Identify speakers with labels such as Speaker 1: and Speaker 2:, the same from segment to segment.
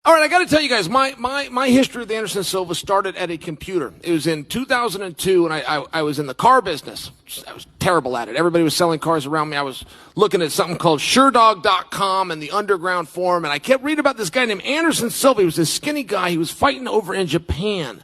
Speaker 1: All right, I got to tell you guys, my history with Anderson Silva started at a computer. It was in 2002, and I was in the car business. I was terrible at it. Everybody was selling cars around me. I was looking at something called SureDog.com and the underground forum, and I kept reading about this guy named Anderson Silva. He was this skinny guy. He was fighting over in Japan,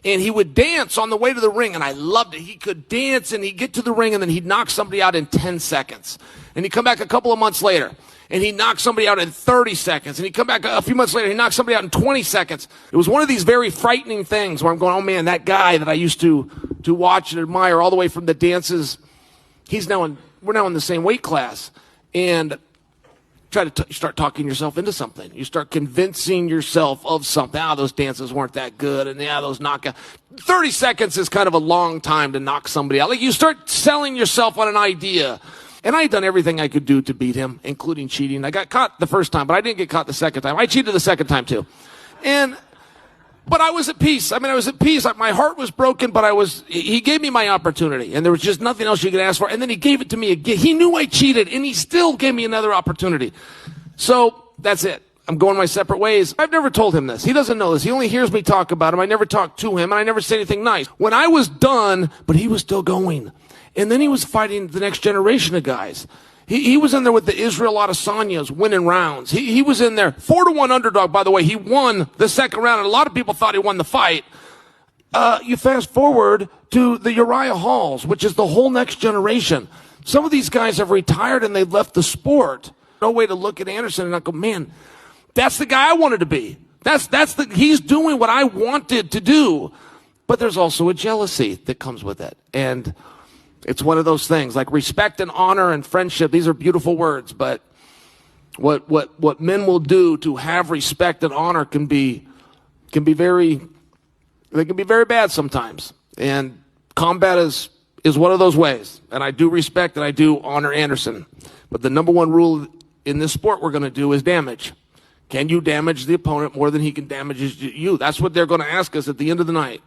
Speaker 1: and he would dance on the way to the ring, and I loved it. He could dance, and he'd get to the ring, and then he'd knock somebody out in 10 seconds. And he'd come back a couple of months later, and he knocked somebody out in 30 seconds. And he'd come back a few months later, he knocked somebody out in 20 seconds. It was one of these very frightening things where I'm going, oh man, that guy that I used to watch and admire all the way from the dances, we're now in the same weight class. And try to start talking yourself into something. You start convincing yourself of something. Those dances weren't that good. And those knockouts. 30 seconds is kind of a long time to knock somebody out. Like you start selling yourself on an idea. And I had done everything I could do to beat him, including cheating. I got caught the first time, but I didn't get caught the second time. I cheated the second time too. But I was at peace. I was at peace. My heart was broken, but he gave me my opportunity, and there was just nothing else you could ask for. And then he gave it to me again. He knew I cheated, and he still gave me another opportunity. So that's it. I'm going my separate ways. I've never told him this. He doesn't know this. He only hears me talk about him. I never talk to him, and I never say anything nice. When I was done, but he was still going. And then he was fighting the next generation of guys. He was in there with the Israel Adesanyas winning rounds. He was in there. 4-1 underdog, by the way. He won the second round, and a lot of people thought he won the fight. You fast forward to the Uriah Halls, which is the whole next generation. Some of these guys have retired, and they've left the sport. No way to look at Anderson and not go, man, that's the guy I wanted to be. He's doing what I wanted to do. But there's also a jealousy that comes with it. And it's one of those things, like respect and honor and friendship. These are beautiful words, but what men will do to have respect and honor can be very bad sometimes. And combat is one of those ways. And I do respect and I do honor Anderson. But the number one rule in this sport we're going to do is damage. Can you damage the opponent more than he can damage you? That's what they're going to ask us at the end of the night.